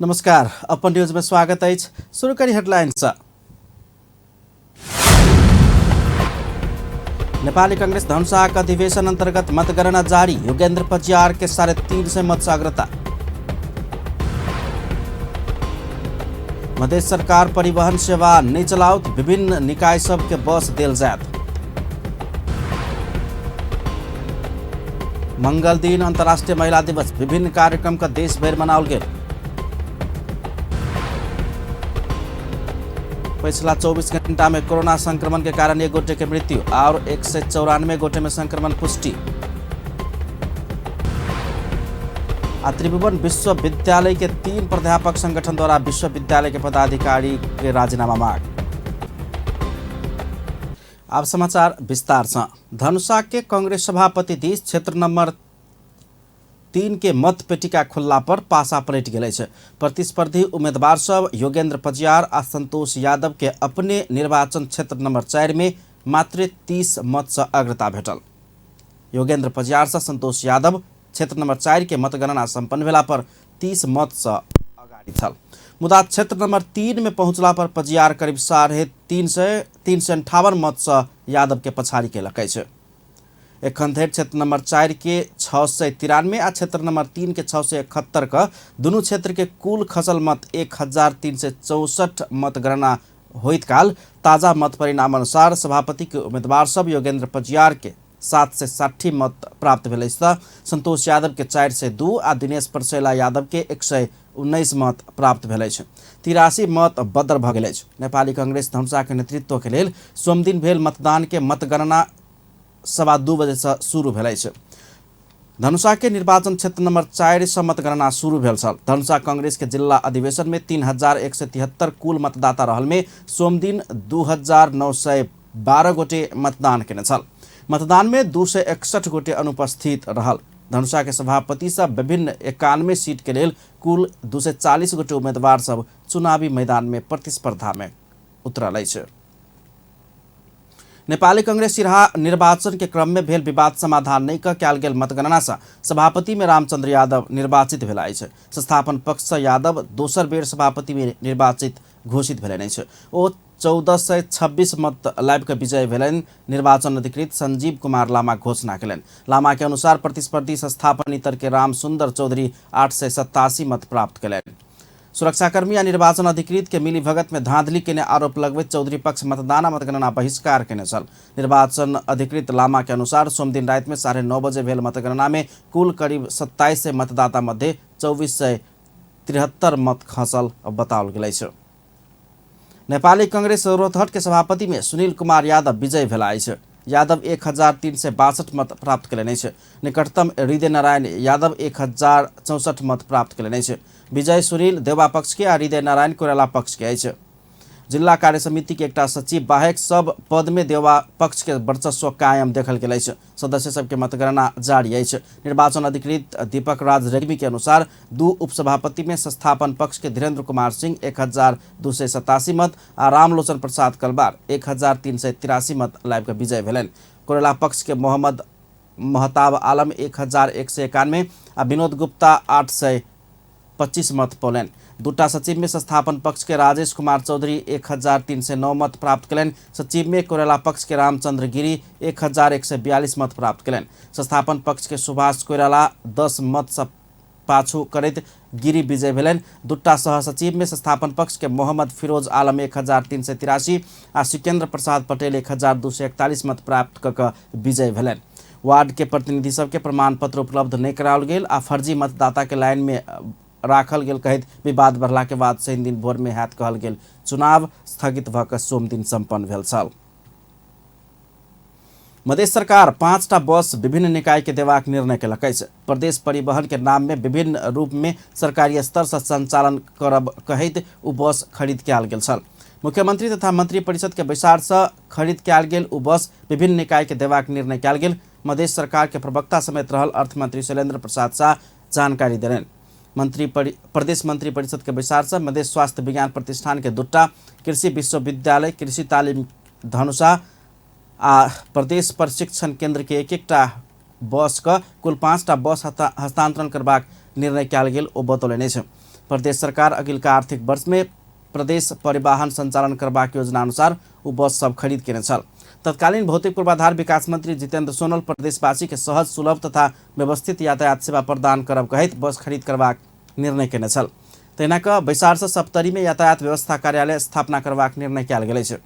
नमस्कार, अपन न्यूज में स्वागत है। शुरू करी हेडलाइंस। नेपाली कांग्रेस धनुषाक अधिवेशन अंतर्गत मतगणना जारी। योगेन्द्र पजियार के 350 मत से अग्रता। मधेश सरकार परिवहन सेवा नहीं चलाओत, विभिन्न निकाय सब के बस देल जात। मंगल दिन अंतर्राष्ट्रीय महिला दिवस, विभिन्न कार्यक्रम का देश भर मनाओल गेल। पिछला 24 घंटा में कोरोना संक्रमण के कारण 1 गोटे की मृत्यु और 194 गोटे में संक्रमण पुष्टि। त्रिभुवन विश्वविद्यालय के 3 प्राध्यापक संगठन द्वारा विश्वविद्यालय के पदाधिकारी के राजीनामा मांग। अब समाचार विस्तार से। धनुषा के कांग्रेस सभापति दिस क्षेत्र नंबर 3 के मत पेटिका खुल्ला पर पासा पलट गए। प्रतिस्पर्धी उम्मीदवार सब योगेन्द्र पजियार और संतोष यादव के अपने निर्वाचन क्षेत्र नंबर 4 में मात्र 30 मत से अग्रता भेटल। योगेन्द्र पजियार से संतोष यादव क्षेत्र नंबर 4 के मतगणना संपन्न भेला पर 30 मत से अगाड़ी छल। मुदा क्षेत्र नंबर 3 में पहुंचला पर पजियार करीब 358 मत से यादव के पछाड़ी के लकै छै। एखन धरि क्षेत्र नंबर 4 के 693 आ क्षेत्र नंबर 3 के 671 का दुनू क्षेत्र के कुल खसल मत 1364 मतगणना होइत काल ताजा मत परिणाम अनुसार सभापति के उम्मीदवार सब योगेन्द्र पजियार के 760 मत प्राप्त भेलै। संतोष यादव के 402 आ दिनेश परसेला यादव के 119 मत प्राप्त भेलै। 83 मत बदर भ गेलै। नेपाली कांग्रेस धनुषा के नेतृत्व के लेल सोमदिन भेल मतदान के मतगणना 2:15 बजे से शुरू भेलै। धनुषा के निर्वाचन क्षेत्र नंबर 4 से मतगणना शुरू भेल छल। धनुषा कांग्रेस के जिला अधिवेशन में 3173 कुल मतदाता रहल में सोमदिन 2912 गोटे मतदान केने छल। मतदान में 261 गोटे अनुपस्थित रहल। धनुषा के सभापति सब विभिन्न 91 सीट के लेल कुल 240 गोटे उम्मीदवार सब चुनावी मैदान में प्रतिस्पर्धा में उतरल अछि। नेपाली कांग्रेस सिरहा निर्वाचन के क्रम में भेल विवाद समाधान नहीं कयल गेल मतगणना से सभापति में रामचंद्र यादव निर्वाचित भेला अछि। संस्थापन पक्ष से यादव दोसर बेर सभापति में निर्वाचित घोषित भेलनि अछि। ओ 1426 मत लाइव के विजय भेलनि। निर्वाचन अधिकृत संजीव कुमार लामा घोषणा केलनि। लामा के अनुसार प्रतिस्पर्धी संस्थापन इतर के राम सुंदर चौधरी 887 मत प्राप्त केलनि। सुरक्षाकर्मी या निर्वाचन अधिकृत के मिली भगत में धांधली के आरोप लगबैत चौधरी पक्ष मतदान मतगणना बहिष्कार केने छल। निर्वाचन अधिकृत लामा के अनुसार सोमदिन रात में 9:30 बजे भेल मतगणना में कुल करीब 2700 मतदाता मध्य 2473 मत खसल बताओल गेल छै। नेपाली कांग्रेस रोहतहट के सभापति में सुनील कुमार यादव विजय भेला अछि। यादव 1362 मत प्राप्त केलनि अछि। निकटतम हृदय नारायण यादव 1064 मत प्राप्त केलनि अछि। विजय सुनील देवा पक्ष के आ हृदय नारायण कोइराला पक्ष के अछि। जिला कार्य समिति के एकटा सचिव बाहेक सब पद में देवा पक्ष के वर्चस्व कायम देखल गेल अछि। सदस्य सबके मतगणना जारी अछि। निर्वाचन अधिकृत दीपक राज रेग्मी के अनुसार 2 उपसभापति में संस्थापन पक्ष के धीरेन्द्र कुमार सिंह 1287 मत आ रामलोचन प्रसाद कलबार 1383 मत लाइव के विजय भेलनि। कोइराला पक्ष के मोहम्मद महताब आलम 1191 आ विनोद गुप्ता 825 मत पौलनि। दूटा सचिव में संस्थापन पक्ष के राजेश कुमार चौधरी 1309 मत प्राप्त केलनि। सचिव में कोइराला पक्ष के रामचंद्र गिरी 1142 मत प्राप्त केलनि। संस्थापन पक्ष के सुभाष कोइराला 10 मत से पाछू करैत गिरी विजय भेलनि। दूटा सह सचिव में संस्थापन पक्ष के मोहम्मद फिरोज आलम 1383 आ सिकेंद्र प्रसाद पटेल 1241 मत प्राप्त क विजय भेलनि। वार्ड के प्रतिनिधि सबके प्रमाण पत्र उपलब्ध नहीं कराओल गेल आ फर्जी मतदाता के लाइन में राखल गेल कहैत विवाद बढ़ला के बाद शनि दिन भोर में हैत कहल गेल चुनाव स्थगित भ क सोमदिन संपन्न भेल छल। मधेश सरकार 5टा बस विभिन्न निकाय के देबाक निर्णय केलक अछि। प्रदेश परिवहन के नाम में विभिन्न रूप में सरकारी स्तर से संचालन करब कहैत उ बस खरीद कयल गेल छल। मुख्यमंत्री तथा मंत्री परिषद के बैसार से खरीद कयल गेल उ बस विभिन्न निकाय के देबाक निर्णय कयल गेल। मधेश सरकार के प्रवक्ता समेत रहल अर्थमंत्री शैलेंद्र प्रसाद शाह जानकारी देलनि। प्रदेश मंत्री परिषद के बैसार से मधेश स्वास्थ्य विज्ञान प्रतिष्ठान के 2टा, कृषि विश्वविद्यालय कृषि तालीम धनुषा आ प्रदेश प्रशिक्षण केंद्र के 1-1टा बस का कुल 5टा बस हस्तांतरण करबाक निर्णय कयल गेल ओ बतौलनि अछि। प्रदेश सरकार अगिल्का आर्थिक वर्ष में प्रदेश परिवहन संचालन करबाक योजना अनुसार उ बस सब खरीद केने छल। तत्कालीन भौतिक पूर्वाधार विकास मंत्री जितेंद्र सोनल प्रदेशवासी के सहज सुलभ तथा व्यवस्थित यातायात सेवा प्रदान करब कहैत बस खरीद करबाक निर्णय केने छल। तहिना कऽ बैसारसँ सप्तरी में यातायात व्यवस्था कार्यालय स्थापना करबाक निर्णय कयल गेल छै।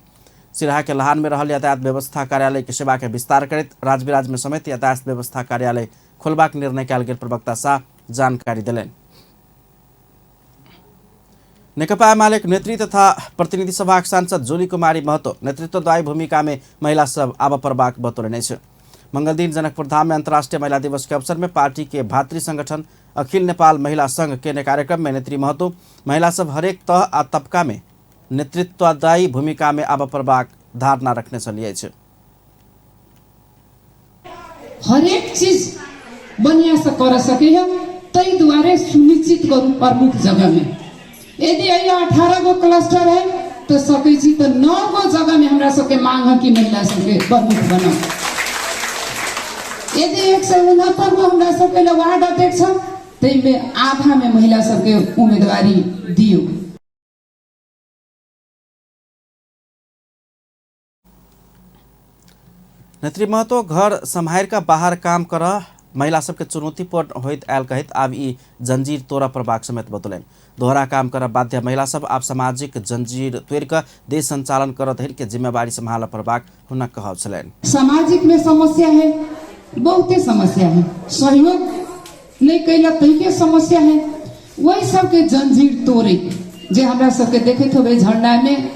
सिराहा के लहान में रहल यातायात व्यवस्था कार्यालय के सेवा के विस्तार करैत राजविराज में समेत यातायात व्यवस्था कार्यालय खोलबाक निर्णय कयल गेल प्रवक्ता शाह जानकारी देलनि। नेकपा एमाले नेत्री तथा प्रतिनिधि सभा सांसद जोली कुमारी महतो नेतृत्वदायी भूमिका में महिला सब आब परबाक बतौलनि अछि। मंगल दिन जनकपुर धाम में अंतर्राष्ट्रीय महिला दिवस के अवसर में पार्टी के भातृ संगठन अखिल नेपाल महिला संघ के कार्यक्रम में नेत्री महतो महिला सब हरेक तह आ तबका में नेतृत्वदायी भूमिका में आब परबाक धारणा रखने छलिए अछि। हरेक चीज बढ़िया से कर सके तई द्वारे सुनिश्चित करूं प्रमुख जगह में। यदि 18 गो क्लस्टर है तो सकै छी तो 9 गो जगह में हमरा सबके मांग है कि महिला सबके प्रमुख बनाओ। यदि 169 गो हमरा सबके वार्ड अध्यक्ष तई में आधा में महिला सबके उम्मीदवारी दियो। नेत्री महतो घर सम्हार का बाहर काम कर महिला सबके चुनौतीपूर्ण होइत आयल कहैत आब ई जंजीर तोड़ परबाक समेत बतौलनि। दोहरा काम कर बाध्य महिला सब आप सामाजिक जंजीर तोड़ कर देश संचालन कर धरि के जिम्मेवारी संभाल परबाक हुनक कहब छलनि। सामाजिक में समस्या है, बहुते समस्या है, सहयोग नहीं कैला तई के समस्या है। वही सबके जंजीर तोड़े जे हमरा सबके देखैत होबे झंडा में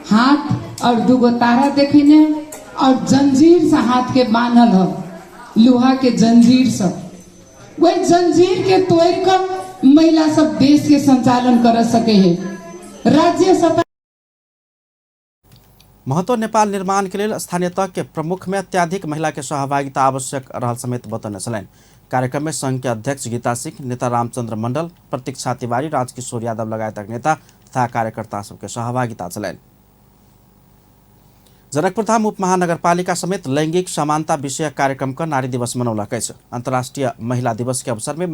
हाथ और दूगो तारा देखेने और जंजीर से हाथ के बांधल हो लोहा के जंजीर सब। वही जंजीर के तोड़ कर महिला सब देश के संचालन कर सके है। राज्य सत्ता महतो नेपाल निर्माण के लिए स्थानीय तह के प्रमुख में अत्याधिक महिला के सहभागिता आवश्यक रहल समेत बतौने छलनि। कार्यक्रम में संघ के अध्यक्ष गीता सिंह, नेता रामचंद्र मंडल, प्रतीक्षा तिवारी, राजकिशोर यादव लगायतक नेता तथा कार्यकर्ता सबके सहभागिता छलनि। जनकपुर धाम उपमहानगरपालिका समेत लैंगिक समानता विषयक कार्यक्रम का नारी दिवस मनौलक अछि। अंतर्राष्ट्रीय महिला दिवस के अवसर में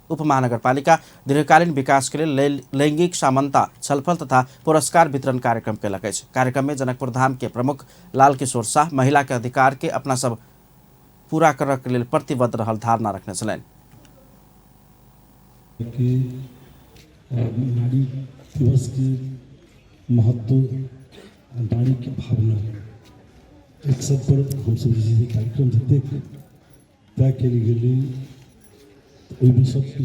उपमहानगरपालिका दीर्घकालीन विकास के लिए लैंगिक समानता छलफल तथा पुरस्कार वितरण कार्यक्रम केलक अछि। कार्यक्रम में जनकपुर धाम के प्रमुख लाल किशोर शाह महिला के अधिकार के अपना सब पूरा करय के लेल प्रतिबद्ध रहल धारणा रखने छलनि। नारी दिवस के महत्व नारी की भावना एक सब पर हम सब जैसे कार्यक्रम जते तय करी गेली ओहि में सबके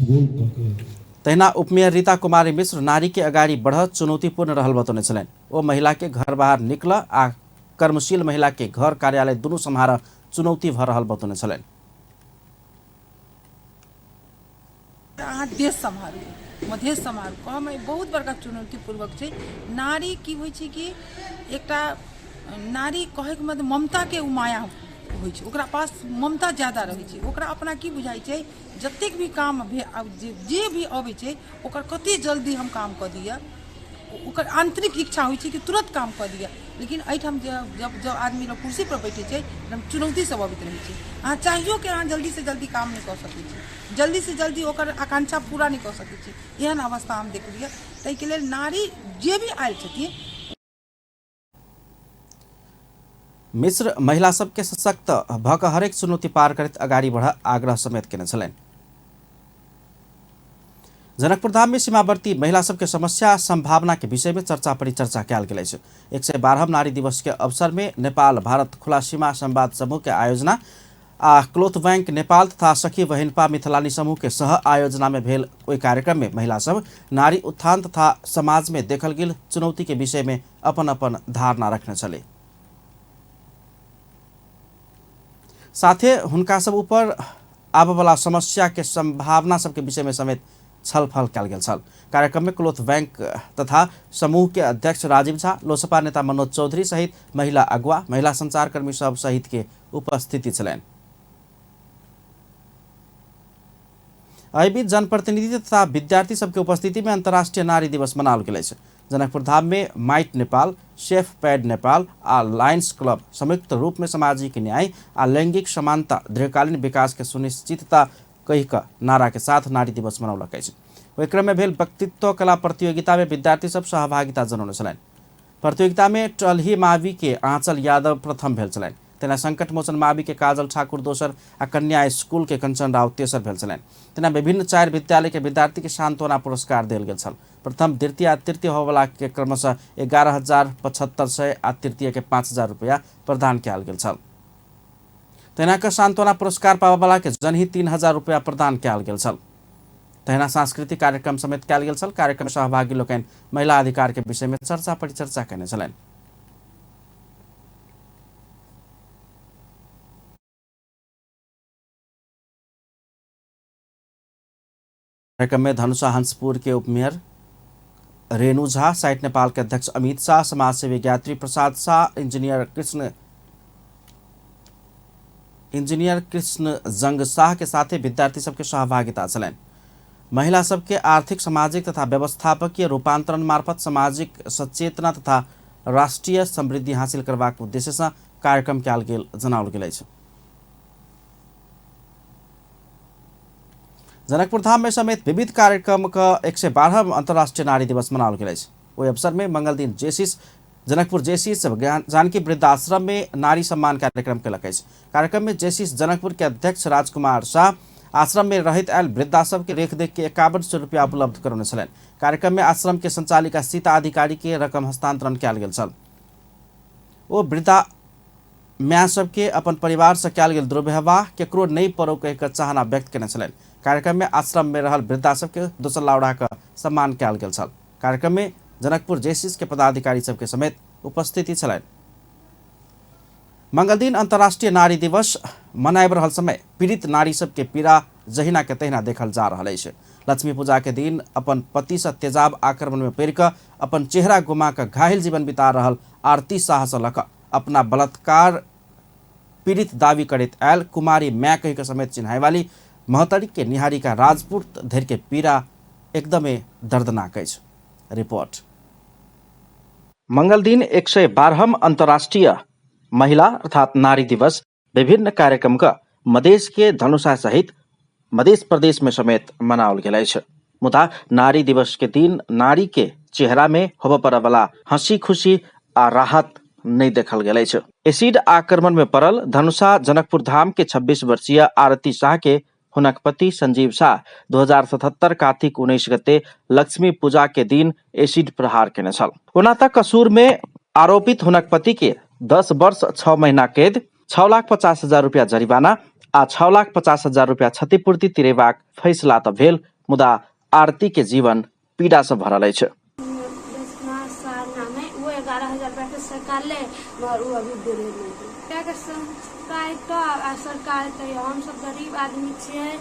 रोल क तहिना उपमेयर रीता कुमारी मिश्र नारी के अगाडि बढ़ चुनौतीपूर्ण रहल बतौने छलनि। ओ महिला के घर बाहर निकल आ कर्मशील महिला के घर कार्यालय दुनू सम्हार चुनौती भर रहल बतौने छलनि। देश सम्हारू मधेश समारोह कहमे बहुत बड़का चुनौतीपूर्वक छै। नारी की होइ छै कि एकटा नारी कहे के मतलब ममता के माया होइ छै, ओकरा पास ममता ज्यादा रहै छै। ओकरा अपना की बुझाइ छै जतेक भी काम जे भी अबै छै ओकर कते जल्दी हम काम कऽ दिअ, ओकर आंतरिक इच्छा होइ छै कि तुरंत काम कऽ दिअ। लेकिन एहिठाम जब आदमी लोग कुर्सी पर बैठे छै चुनौती सब अबैत रहै छै। अहाँ चाहियो कि अहाँ जल्दी से जल्दी काम नहीं कऽ सकै छी, जल्दी से जल्दी ओकर आकांक्षा पूरा नहीं कऽ सकै छी। एहन अवस्था हम देखलियै। ताहिके लेल नारी जे भी आयल छथिन मिश्र महिला सबके सशक्त भऽ कऽ हरेक चुनौती पार करैत अगाडि बढ़ आग्रह समेत केने छलनि। जनकपुर धाम में सीमावर्ती महिला सबके समस्या संभावना के विषय में चर्चा परिचर्चा कयल गेल अछि। 112 नारी दिवस के अवसर में नेपाल भारत खुला सीमा संवाद समूह के आयोजना आ क्लोथ बैंक नेपाल तथा सखी बहिनपा मिथिलानी समूह के सह आयोजना में भेल ओहि कार्यक्रम में महिला सब नारी उत्थान तथा समाज में देखल गेल चुनौती के विषय में अपन अपन धारणा रखने छले। साथे हुनका सब ऊपर आबय वाला समस्या के संभावना सबके विषय में समेत छलफल कयल गेल छल। कार्यक्रम में क्लोथ बैंक तथा समूह के अध्यक्ष राजीव झा, लोसपा नेता मनोज चौधरी सहित महिला अगुवा, महिला संचारकर्मी सब सहित के उपस्थिति छलनि। एहि बीच जनप्रतिनिधि तथा विद्यार्थी सबके उपस्थिति में अंतर्राष्ट्रीय नारी दिवस मनाओल गेल अछि। जनकपुर धाम में माइट नेपाल, शेफ पैड नेपाल आ लायंस क्लब संयुक्त रूप में सामाजिक न्याय आ लैंगिक समानता दीर्घकालीन विकास के सुनिश्चितता कही का नारा के साथ नारी दिवस मनौलक अछि। ओहि क्रम में भेल व्यक्तित्व कला प्रतियोगिता में विद्यार्थी सब सहभागिता जनौने छलनि। प्रतियोगिता में टल्ही मावि के आंचल यादव प्रथम भेल छलनि। तेना संकट मोचन मावि के काजल ठाकुर दोसर आ कन्या स्कूल के कंचन राव तेसर भेल छलनि। तेना विभिन्न 4 विद्यालय के विद्यार्थी के सांत्वना पुरस्कार देल गेल छल। प्रथम द्वितीय आ तृतीय होबला के क्रमशः 11,7500 आ तृतीय के 5,000 रुपया प्रदान कयल गेल छल। तेना के सांत्वना पुरस्कार पाबयवला के जनही 3,000 रुपया प्रदान कयल गेल छल। तहिना सांस्कृतिक कार्यक्रम समेत कयल गेल छल। कार्यक्रम में सहभागी लोकनि महिला अधिकार के विषय में चर्चा परिचर्चा कयने छलनि। कार्यक्रम में धनुषा हंसपुर के उपमेयर रेणु झा, साइट नेपाल के अध्यक्ष अमित शाह, समाजसेवी गायत्री प्रसाद शाह, इंजीनियर कृष्ण जंग शाह के साथ विद्यार्थी सबके सहभागिता छलनि। महिला सबके आर्थिक, सामाजिक तथा व्यवस्थापकीय रूपांतरण मार्फत सामाजिक सचेतना तथा राष्ट्रीय समृद्धि हासिल करबाक उद्देश्य से कार्यक्रम कयल गेल जनाओल गेल अछि। जनकपुर धाम में समेत विविध कार्यक्रम का 112वां अंतर्राष्ट्रीय नारी दिवस मनाओल गेल अछि। ओहि अवसर में मंगल दिन जेसीस जनकपुर जेसीस जानकी वृद्धाश्रम में नारी सम्मान कार्यक्रम कयलक अछि। कार्यक्रम में जेसीस जनकपुर के अध्यक्ष राजकुमार शाह आश्रम में रहैत आयल वृद्धा सब के रेखदेख के 5100 रुपया उपलब्ध करौने छलनि। कार्यक्रम में आश्रम के संचालिका सीता अधिकारी के रकम हस्तांतरण कयल गेल छल। ओ वृद्धा माय सबके अपन परिवार से कयल गेल दुर्व्यवहार केकरो नहीं पड़ो कह के चाहना व्यक्त कयने छलनि। कार्यक्रम में आश्रम में रहल वृद्धा सबके दोसर लाउड़ा का सम्मान कयल गेल छल। कार्यक्रम में जनकपुर जेसीस के पदाधिकारी सबके समेत उपस्थिति छलनि। मंगल दिन अंतर्राष्ट्रीय नारी दिवस मनाएब रहल समय पीड़ित नारी सबके पीड़ा जहिना के तहिना देखल जा रहा है। लक्ष्मी पूजा के दिन अपन पति से तेजाब आक्रमण में पड़ कर अपन चेहरा गुमा कर घायल जीवन बिता रहल आरती शाह से लक अपना बलात्कार पीड़ित दावी करत आयल कुमारी मै कह के समेत चिन्हाई वाली महतरी के निहारिका राजपूत धैर्य के पीड़ा एकदमै दर्दनाक अछि। रिपोर्ट। मंगल दिन 112वां अंतर्राष्ट्रीय महिला अर्थात नारी दिवस विभिन्न कार्यक्रम का मधेश के धनुषा सहित मध्य प्रदेश में समेत मनाओल गेल अछि। मुदा नारी दिवस के दिन नारी के चेहरा में होबय पड़य वाला हंसी खुशी आ राहत नहीं देखल गेल अछि। एसिड आक्रमण में पड़ल धनुषा जनकपुर धाम के 26 वर्षीय आरती शाह के हुनक पति संजीव शाह 2077 कार्तिक 19 गते लक्ष्मी पूजा के दिन एसिड प्रहार केने छल। ओना तक कसूर में आरोपित हुनक पति के 10 वर्ष 6 महीना कैद, 6,50,000 रुपया जरिवाना आ 6,50,000 रुपया क्षतिपूर्ति तिरेबाक फैसला त भेल, मुदा आरती के जीवन पीड़ा से भरल अछि। सरकार हम सब गरीब आदमी छियै,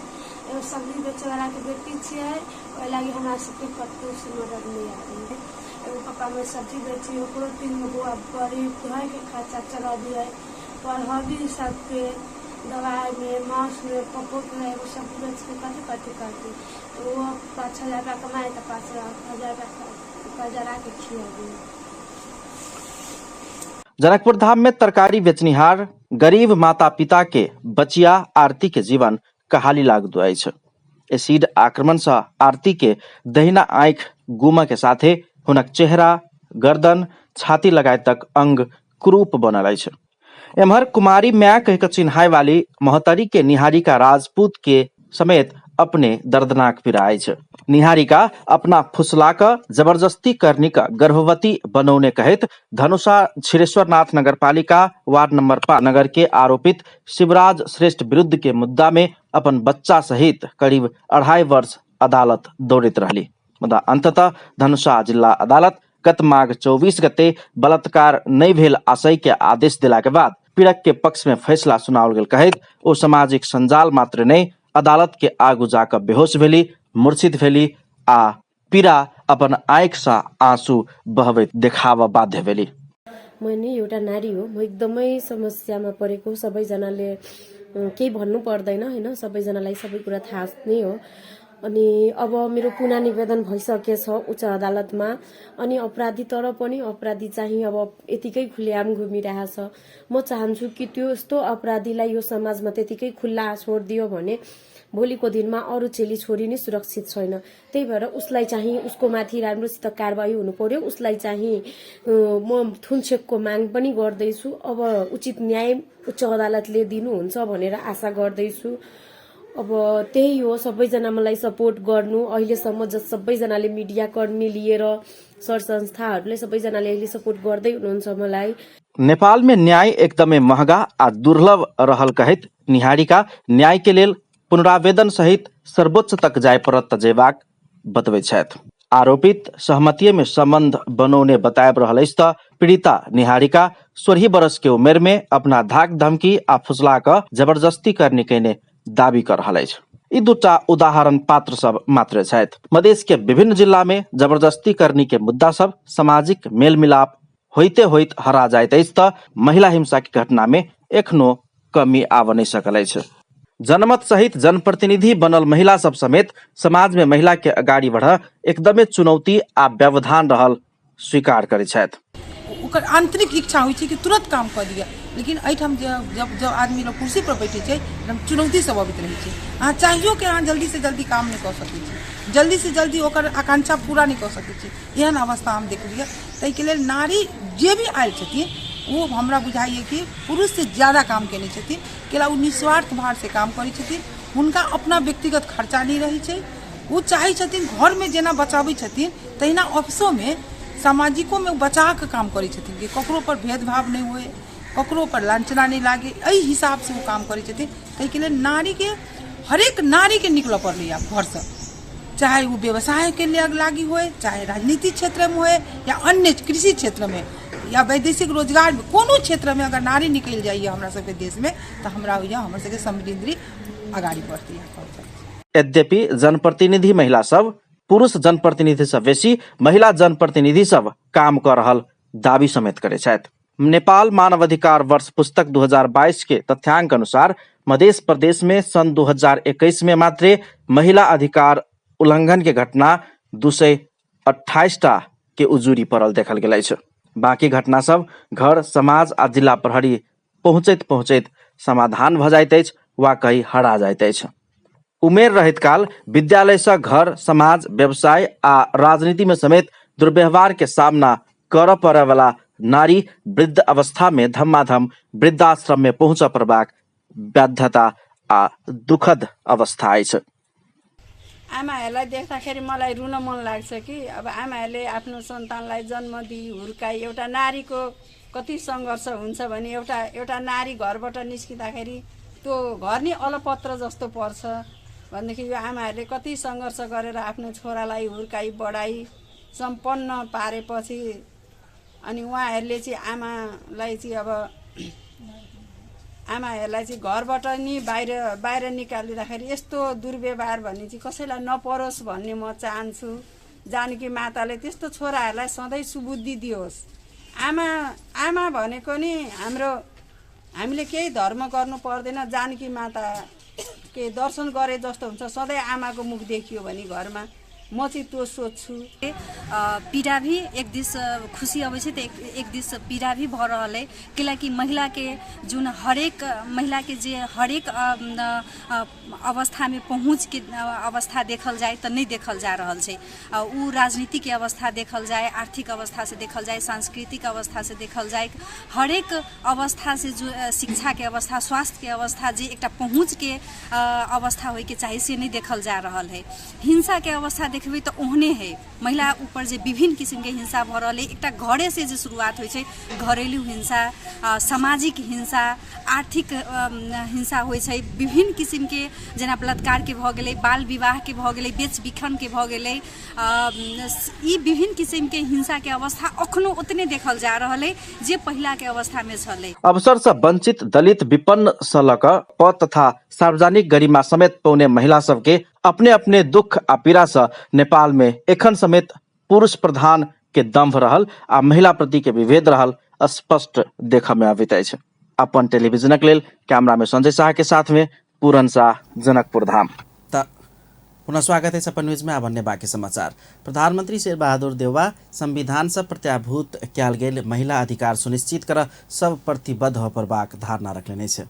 एगो सब्जी बेचे वाला के बेटी छियै, ओहि लागी हमरा सबके कतौ से मदद नहीं आती। एगो पापा में सब्जी बेची, ओकरो 3 गो गरीब घर के खर्चा चला दिए, पढ़ावी सबके दवाई में मांस में पपोट में एगो सब्जी बेच के कथी तो वो 5,000 रुपया कमाए तो 5,000 रुपया कर्जा के खिया दिए। जनकपुर धाम में तरकारी बेचनिहार गरीब माता पिता के बचिया आरती के जीवन कहाली लागदो अछि। एसिड आक्रमण से आरती के दहिना आंख गुमा के साथे हुनक चेहरा, गर्दन, छाती लगाए तक अंग कुरूप बनल अछि। एम्हर कुमारी म्या कह के चिन्हाई वाली महतरी के निहारिका राजपूत के समेत अपने दर्दनाक पीड़ा अछि। निहारिका अपना फुसलाक जबरदस्ती करनी का गर्भवती बनौने कहत धनुषा क्षीरेश्वरनाथ नगरपालिका वार्ड नंबर 5 नगर के आरोपित शिवराज श्रेष्ठ विरुद्ध के मुद्दा में अपन बच्चा सहित करीब 2.5 वर्ष अदालत दौड़ित रहली, मुदा अंततः धनुषा जिला अदालत गत माघ 24 गते बलात्कार नहीं भेल आशय के आदेश दिला के बाद पीड़क के पक्ष में फैसला सुनाओल गेल कहत ओ सामाजिक संजाल मात्र नहीं अदालत के आगू जाकर बेहोश भेली, मूर्छित भेली आ पीड़ा अपन आँख से आंसू बहबैत देखावा बाध्य भेली। मैले एउटा नारी हो, म एकदमै समस्यामा परेको, सबैजनाले केही भन्नु पर्दैन हैन, सबैजनालाई सबै कुरा थाहा नै हो। अनि अब मेरो पुनः निवेदन भइसकेछ उच्च अदालतमा, अनि अपराधी तर पनि अपराधी चाहिँ अब यतिकै खुलेआम घुमिरहेछ। म चाहन्छु कि त्यो यस्तो अपराधीलाई यो समाजमा त्यतिकै खुल्ला छोडिदियो भने भोलिको दिनमा अरू चेली छोरी नै सुरक्षित छैन। त्यही भएर उसलाई चाहिँ उसको माथि राम्रोसित कारबाही हुनु पर्यो। उसलाई चाहिँ म थुनछेकको माग पनि गर्दैछु। अब उचित न्याय उच्च अदालतले दिनुहुन्छ भनेर आशा गर्दैछु। अब त्यही हो, सबैजना मलाई सपोर्ट गर्नु। अहिलेसम्म सबैजनाले मिडियाकर्मी लिएर सर संस्थाहरूले सबैजनाले अहिले सपोर्ट गर्दै हुनुहुन्छ मलाई। नेपाल में न्याय एकदमै महँगा आ दुर्लभ रहल कहैत निहारिका न्याय के लेल पुनरावेदन सहित सर्वोच्च तक जाय पड़त जेबाक बतबैत छथि। आरोपित सहमतिये में संबंध बनौने बतायब रहल अछि त पीड़िता निहारिका 16 बरस के उमेर में अपना धाक धमकी आ फुसला क जबरदस्ती करने कहने दावी कर रहल अछि। यी दुटा उदाहरण पात्र सब मात्र छथि। मधेश के विभिन्न जिला में जबरदस्ती करने के मुद्दा सब सामाजिक मेल मिलाप होइते होइत हरा जाइत अछि त महिला हिंसा की घटना में एखनो कमी आब नहीं सकल अछि। जनमत सहित जनप्रतिनिधि बनल महिला सब समेत समाज में महिला के अगाडि बढ़ एकदमै चुनौती आ व्यवधान रहल स्वीकार करै छथि। ओकर आंतरिक इच्छा होइ छै कि तुरंत काम कर दिया, लेकिन एहिठाम जब आदमी लोग कुर्सी पर बैठे छै चुनौती सब अबैत रहै छै। अहाँ चाहियो कि अहाँ जल्दी से जल्दी काम नहीं कर सकै छी, जल्दी से जल्दी ओकर आकांक्षा पूरा नहीं कर सकै छी। एहन अवस्था हम देखलियै। ताहिके लेल नारी जे भी आयल छथिन वो हमरा बुझाइए कि पुरुष से ज्यादा काम केने छथिन। केला वो निस्वार्थ भाव से काम करै छथिन। हुनका अपना व्यक्तिगत खर्चा नहीं रहै छै। वो चाहै छथिन घर में जेना बचाबै छथिन तहिना ऑफिसों में सामाजिकों में बचा के काम करै छथिन कि ककरो पर भेदभाव नहीं हुए, ककरो पर लांछना नहीं लागे। एहि हिसाब से वो काम करै छथिन। ताहिके लेल नारी के हरेक नारी के निकल पड़लै आब घर से, चाहे वो व्यवसाय के लिए लागी होए, चाहे राजनीतिक क्षेत्र में होए या अन्य कृषि क्षेत्र में या वैदेशिक रोजगार में, कोनो क्षेत्र में अगर नारी निकल जाइए हमरा सबके देश में तो हमरा होइए हमर सबके समृद्धि आगाड़ी बढ़ती है। यद्यपि जनप्रतिनिधि महिला सब पुरुष जनप्रतिनिधि से बेसी महिला जनप्रतिनिधि सब काम कर रहल दावी समेत करे छथि। नेपाल मानवाधिकार वर्ष पुस्तक 2022 के तथ्यांक अनुसार मध्य प्रदेश में सन 2021 में मात्र महिला अधिकार उल्लंघन के घटना 228 टा के उजुरी पड़ल देखल गेल अछि। बाकी घटना सब घर समाज आ जिला प्रहरी पहुँचैत पहुँचैत समाधान भ जाइत अछि वा कहीं हरा जाइत अछि। उमेर रहैत काल विद्यालय से घर समाज व्यवसाय आ राजनीति में समेत दुर्व्यवहार के सामना कर पड़े वाला नारी वृद्ध अवस्था में धम्माधम वृद्धाश्रम में पहुँच पड़बाक बाध्यता आ दुखद अवस्था अछि। आमाहरूलाई देख्दाखेरि मलाई रुन मन लाग्छ कि अब आमाहरूले आफ्नो सन्तानलाई जन्म दिई हुर्काई। एउटा नारीको कति सङ्घर्ष हुन्छ भने एउटा नारी घरबाट निस्किँदाखेरि त्यो घर नै अलपत्र जस्तो पर्छ भनेदेखि यो आमाहरूले कति सङ्घर्ष गरेर आफ्नो छोरालाई हुर्काई बढाई सम्पन्न पारेपछि अनि उहाँहरूले चाहिँ आमालाई चाहिँ अब आमाहरूलाई चाहिँ घरबाट नि बाहिर निकालिँदाखेरि यस्तो दुर्व्यवहार भन्ने चाहिँ कसैलाई नपरोस् भन्ने म चाहन्छु। जानकी माताले त्यस्तो छोराहरूलाई सधैँ सुबुद्धि दियोस्। आमा भनेको नि हामीले केही धर्म गर्नु पर्दैन। जानकी माता के दर्शन गरे जस्तो हुन्छ। सधैँ आमाको मुख देखियो भने घरमा म चाहिँ त्यो सोच्छु। पीड़ा भी एक दिस खुशी अबै छै त एक दिस पीड़ा भी भ रहल है। कियाकि महिला के जुन हरेक महिला के जे हरेक अवस्था में पहुँच के अवस्था देखल जाए तो नहीं देखल जा रहल छै। उ राजनीति के अवस्था देखल जाए, आर्थिक अवस्था से देखल जाए, सांस्कृतिक अवस्था से देखल जाए, हरेक अवस्था से जो शिक्षा के अवस्था, स्वास्थ्य के अवस्था जे एकटा पहुँच के अवस्था होय के चाही से नहीं देखल जा रहल है। हिंसा के अवस्था देखबै तो ओहने है। महिला ऊपर जे विभिन्न किसिम के हिंसा भ रहल है। एकटा घरे से जे शुरुआत होय छै, घरेलू हिंसा, सामाजिक हिंसा, आर्थिक हिंसा होय छै, विभिन्न किसिम के जेना बलात्कार के भ गेलै, बाल विवाह के भ गेलै, बेच बिखन के भ गेलै। ई विभिन्न किसिम के हिंसा के अवस्था अखनो उतने देखल जा रहल है जे पहिला के अवस्था में छलै। अवसर से वंचित दलित विपन्न सलक पद तथा सार्वजनिक गरिमा समेत पौने महिला सबके अपने अपने दुख आ पीड़ा से नेपाल में एखन समेत पुरुष प्रधान के दम्भ रहल आ महिला प्रति के विभेद रहल स्पष्ट देखा में आबित अछि। अपन टेलीविजनक लेल कैमरा में संजय शाह के साथ में पूरन शाह, जनकपुर धाम। पुनः स्वागत है अपन न्यूज में। अब अन्य बाकी समाचार। प्रधानमंत्री शेरबहादुर देउवा संविधान से प्रत्याभूत कयल गेल महिला अधिकार सुनिश्चित कर सब प्रतिबद्ध हो परबाक धारणा रखने छै।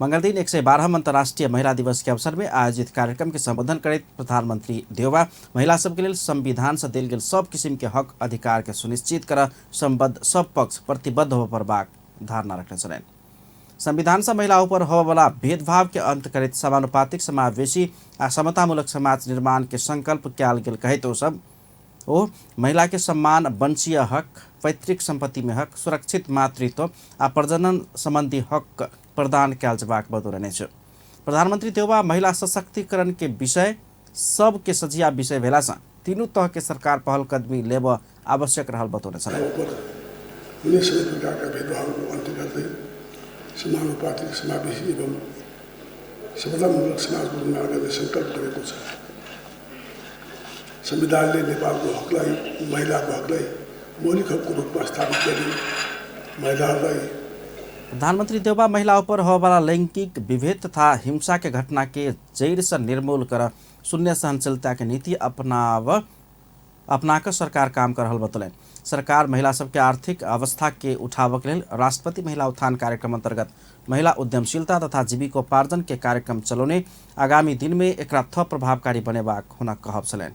मंगल दिन 112 अंतर्राष्ट्रीय महिला दिवस के अवसर में आयोजित कार्यक्रम के संबोधन करते प्रधानमंत्री देउबा महिला सबके लेल संविधान से देल गेल सब किसिम के हक अधिकार के सुनिश्चित कर संबद्ध सब पक्ष प्रतिबद्ध होबे पर धारणा रखने छलैन। संविधान से महिला ऊपर होबेवाला भेदभाव के अंत करते समानुपातिक समावेशी आ समतामूलक समाज निर्माण के संकल्प कयल गेल कहते सब ओ महिला के सम्मान, वंशीय हक, पैतृक संपत्ति में हक, सुरक्षित मातृत्व आ प्रजनन संबंधी हक प्रदान कयल जबाक बतौलनि छ। प्रधानमंत्री देउबा महिला सशक्तिकरण के विषय सबके सजिया विषय भेला से तीनों तह के सरकार पहल कदमी लेब आवश्यक रहल बतौने छन्। कुनै सबै प्रकारका भेदभावको अन्त्य गर्दै समानुपातिक समावेशी एवं समतामूलक समाजको निर्माण गर्ने सङ्कल्प गरेको छ। संविधानले नेपालको हकलाई, महिलाको हकलाई मौलिक हकको रूपमा स्थापित गरी महिलाहरूलाई प्रधानमंत्री देउबा महिला ऊपर होबेवाला लैंगिक विभेद तथा हिंसा के घटना के जड़ से निर्मूल कर शून्य सहनशीलता के नीति अपनाकर सरकार काम कर रहल बतौलन। सरकार महिला सबके आर्थिक अवस्था के उठाव के लिए राष्ट्रपति महिला उत्थान कार्यक्रम अंतर्गत महिला उद्यमशीलता तथा जीविकोपार्जन के कार्यक्रम चलौने आगामी दिन में एकरा थप प्रभावकारी बनेबाक हुन कहब छलैन।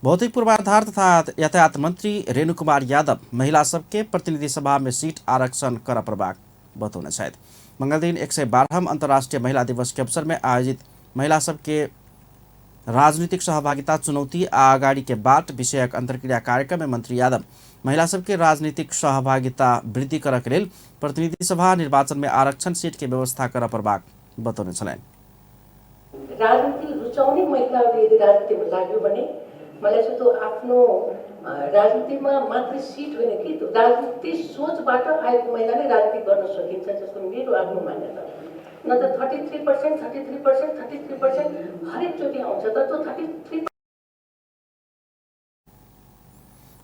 भौतिक पूर्वाधार तथा यातायात मंत्री रेणु कुमार यादव महिला सबके प्रतिनिधि सभा में सीट आरक्षण कर प्रभाग बतौने शायद मंगल दिन 112 अंतर्राष्ट्रीय महिला दिवस के अवसर में आयोजित महिला सबके राजनीतिक सहभागिता चुनौती आ अगाडि के बाट विषयक अंतर्क्रिया कार्यक्रम में मंत्री यादव महिला सबके राजनीतिक सहभागिता वृद्धि कर के लेल प्रतिनिधि सभा निर्वाचन में आरक्षण सीट के व्यवस्था कर प्रभाग बतौने छलैन। राजनीति रुचाउने महिलाहरूले यदि राजनीतिमा लाग्यो भने मलाई चाहिँ त्यो आफ्नो राजनीतिमा मात्रै सिट होइन कि त्यो राजनीति सोचबाट आएको महिलाले राजनीति गर्न सकिन्छ जस्तो मेरो आफ्नो मान्यता। न त 33%, 33%, 33% हरेकचोटि आउँछ त त्यो 33।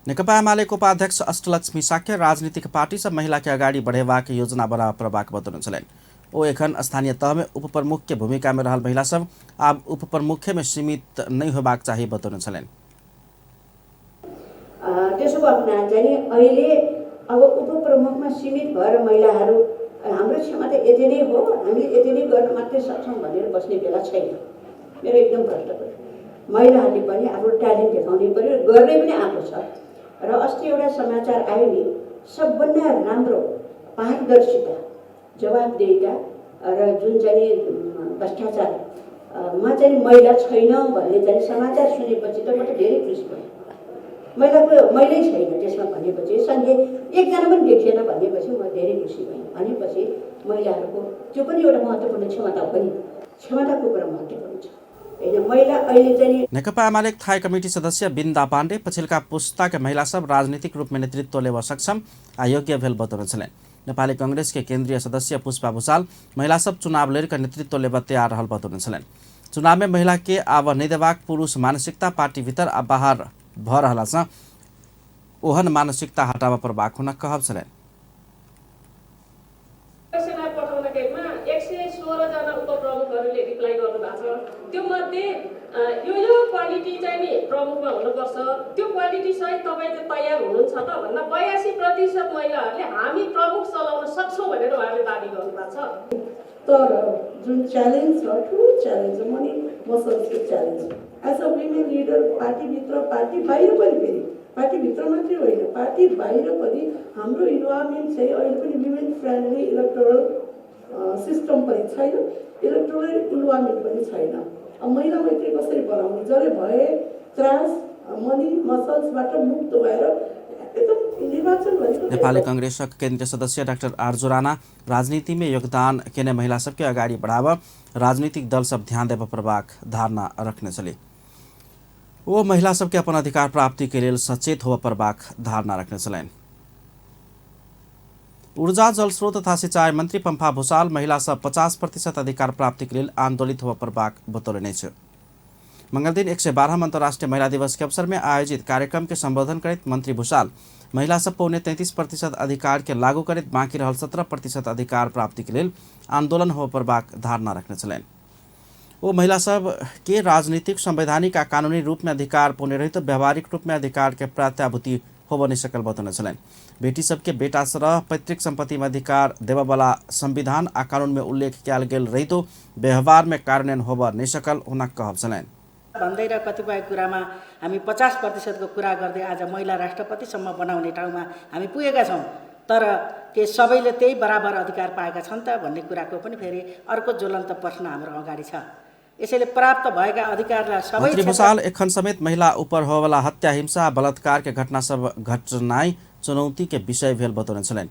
नेकपा एमालेको उपाध्यक्ष अष्टलक्ष्मी साक्य राजनीतिक पार्टी से महिला के अगाडि बढ़ेबाक योजना बना प्रभाग बतौने छलैन। ओ एखन स्थानीय तह में उपप्रमुख के भूमिका में रहल महिला सब आब उपप्रमुख में सीमित नहीं होबाक चाहिए बतौने छलैन। त्यसो भएको नानी अहिले अब उपप्रमुखमा सीमित भएर महिलाहरू हाम्रो क्षमता यति नै हो, हामीले यति नै गर्न मात्रै सक्छौँ भनेर बस्ने बेला छैन। मेरो एकदम प्रश्न पर्यो। महिलाहरूले पनि आफ्नो ट्यालेन्ट देखाउनै पर्यो, गर्दै पनि आएको छ। र अस्ति एउटा समाचार आयो नि, सबभन्दा राम्रो पारदर्शिता, जवाबदेहिता र जुन चाहिँ भ्रष्टाचारमा चाहिँ महिला छैन भन्ने चाहिँ समाचार सुनेपछि त म त धेरै खुसी भएँ। महिलै छैन त्यसमा भनेपछि सँगै एकजना पनि देखिएन भनेपछि म धेरै खुसी भएँ। भनेपछि महिलाहरूको त्यो पनि एउटा महत्त्वपूर्ण क्षमता हो नि, क्षमताको कुरा महत्त्वपूर्ण छ। नेकपा एमाले थाई कमिटी सदस्य बिन्दा पाण्डे पछिल्का पुस्ता के महिला सब राजनीतिक रूप में नेतृत्व लेवा सक्षम आ योग्य भेल बतौने छलैन। नेपाली कांग्रेस के केंद्रीय सदस्य पुष्पा भूषाल महिला सब चुनाव लड़ नेतृत्व लेवा तैयार रहल बतौने छलैन। चुनाव में महिला के आव नहीं देबाक पुरुष मानसिकता पार्टी भीतर आ बाहर भ रहला से ओहन मानसिकता हटावा पर बाक हुन कहब छलैन। त्यो मध्ये यो क्वालिटी चाहिँ नि प्रमुखमा हुनुपर्छ, त्यो क्वालिटी सहित तपाईँ चाहिँ तयार हुनुहुन्छ त भन्दा 82% महिलाहरूले हामी प्रमुख चलाउन सक्छौँ भनेर उहाँले दाबी गर्नुभएको छ। तर जुन च्यालेन्ज छ, ठुलो च्यालेन्ज छ, मनी मसल्सको challenge as a women leader पार्टीभित्र, पार्टी बाहिर पनि, फेरि पार्टीभित्र मात्रै होइन, पार्टी बाहिर पनि हाम्रो इन्भाइरोमेन्ट चाहिँ अहिले पनि विमेन फ्रेन्डली इलेक्टोरल सिस्टम पनि छैन, इलेक्टोरल इन्भाइरोमेन्ट पनि छैन। महिला मैत्री कसरी बनाउने, जसले भए त्रास मनी मसल्सबाट मुक्त भएर एकदम निर्वाचन भनेको। नेपाली कांग्रेस केंद्रीय सदस्य डाक्टर आरजू राणा राजनीति में योगदान केने महिला सबके अगाडि बढ़ावा राजनीतिक दल सब ध्यान देव प्रभाग धारणा रखने चले। वो महिला सबके अपन अधिकार प्राप्ति के लिए सचेत हुआ प्रभाग धारणा रखने चलें। ऊर्जा जल स्रोत तथा सिंचाई मंत्री पंफा भूषाल महिला सब 50% अधिकार प्राप्ति के लिए आंदोलित हुआ प्रभाग बतौलने छ। मंगल दिन 112 अंतर्राष्ट्रीय महिला दिवस के अवसर में आयोजित कार्यक्रम के संबोधन करते मंत्री भूषाल महिला सब पौने 33% अधिकार के लागू कर बाँकी रहल 17% अधिकार प्राप्ति के लिए आंदोलन हुआ प्रभाग धारणा रखने चलें। वो महिला सब के राजनीतिक, संवैधानिक आ कानूनी रूप में अधिकार पौने रही तो व्यवहारिक रूप में अधिकार के प्रत्याभूति होब नहीं सकल बतौने छलनि। बेटी सबके बेटा सरह पैतृक संपत्ति में अधिकार देव वाला संविधान आ कानून में उल्लेख किया गेल रहितो व्यवहार में कार्यान्वयन होब नहीं सकल हुन कहब छलनि। भन्दै र कतिपय कुरामा हामी 50% को कुरा गर्दै आज महिला राष्ट्रपतिसम्म बनाउने ठाउँमा हामी पुगेका छौँ। तर के सबैले त्यही बराबर अधिकार पाएका छन् त भन्ने कुराको पनि फेरि अर्को ज्वलन्त प्रश्न हाम्रो अगाडि छ। यसैले प्राप्त भएका अधिकारलाई सबै मन्त्री भूषाल एखन समेत महिला ऊपर होवाला हत्या हिंसा बलात्कार के घटना सब घटनाई चुनौती के विषय भेल बतौने छलनि।